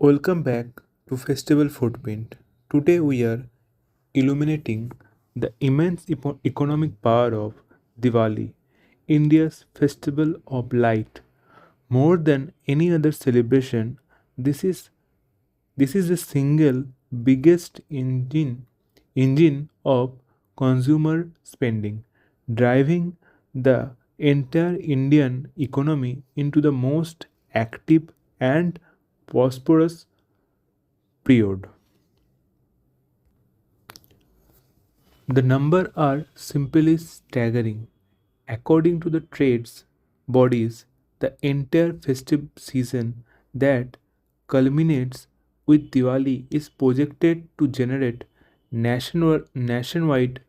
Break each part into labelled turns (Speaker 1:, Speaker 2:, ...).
Speaker 1: Welcome back to Festival Footprint. Today we are illuminating the immense economic power of Diwali, India's festival of light. More than any other celebration, this is this is the single biggest engine of consumer spending, driving the entire Indian economy into the most active and prosperous period. The numbers are simply staggering. According to the trades bodies, the entire festive season that culminates with Diwali is projected to generate nationwide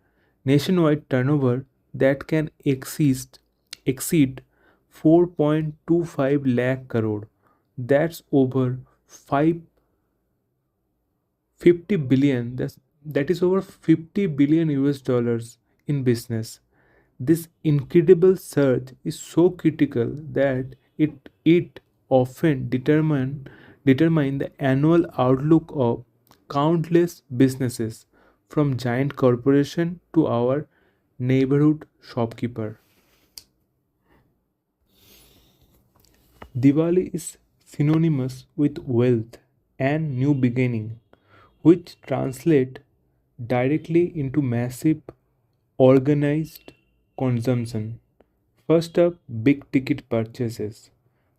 Speaker 1: nationwide turnover that can exceed 4.25 lakh crore. That's over 5 50 billion. That is over 50 billion US dollars in business. This incredible surge is so critical that it often determine the annual outlook of countless businesses from giant corporation to our neighborhood shopkeeper. Diwali is synonymous with wealth and new beginning, which translate directly into massive organized consumption. First up, big ticket purchases.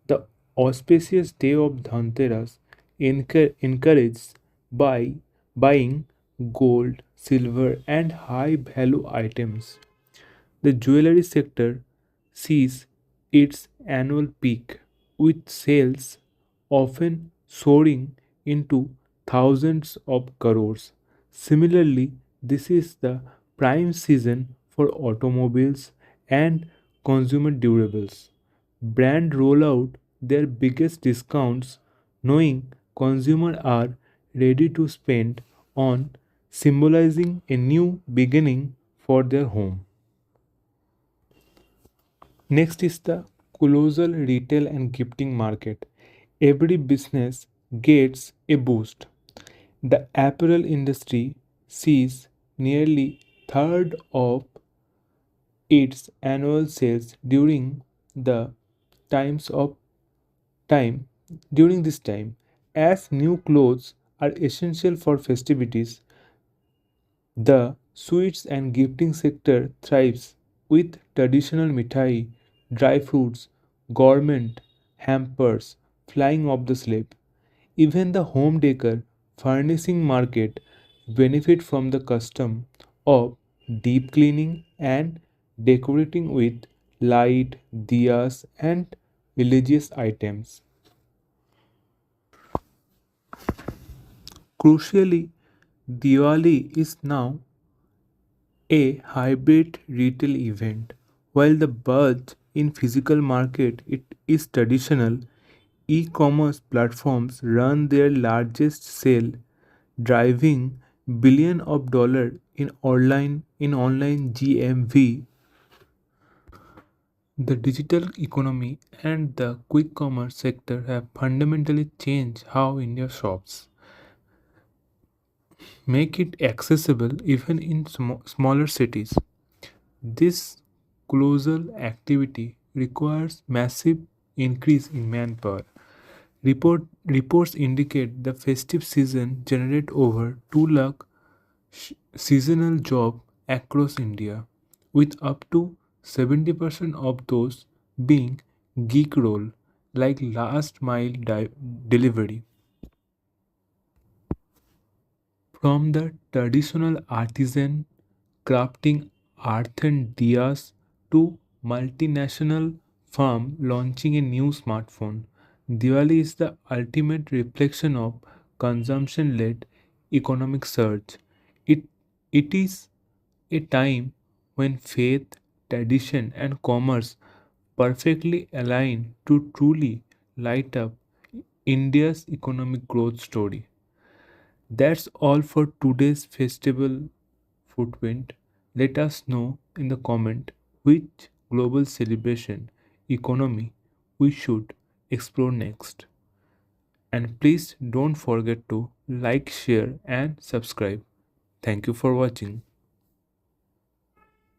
Speaker 1: The auspicious day of Dhanteras encourages buy, buying gold, silver, and high value items. The jewelry sector sees its annual peak, with sales often soaring into thousands of crores. Similarly, this is the prime season for automobiles and consumer durables. Brand roll out their biggest discounts knowing consumers are ready to spend on symbolizing a new beginning for their home. Next is the colossal retail and gifting market. Every business gets a boost. The apparel industry sees nearly third of its annual sales the times of time during this time. As new clothes are essential for festivities, the sweets and gifting sector thrives with traditional mithai, dry fruits, gourmet hampers flying off the slab. Even the home decor furnishing market benefit from the custom of deep cleaning and decorating with light, diyas and religious items. Crucially, Diwali is now a hybrid retail event. While the buzz in physical market it is traditional, e-commerce platforms run their largest sale, driving billion of dollars in online GMV. The digital economy and the quick commerce sector have fundamentally changed how India shops, make it accessible even in smaller cities. This colossal activity requires massive increase in manpower. Reports indicate the festive season generate over 2 lakh seasonal job across India, with up to 70% of those being geek role like last mile delivery. From the traditional artisan crafting earthen diyas to multinational firm launching a new smartphone. Diwali is the ultimate reflection of consumption-led economic surge. It, it is a time when faith, tradition, and commerce perfectly align to truly light up India's economic growth story. That's all for today's festival footprint. Let us know in the comment which global celebration economy we should explore next. And please don't forget to like, share, and subscribe. Thank you for watching.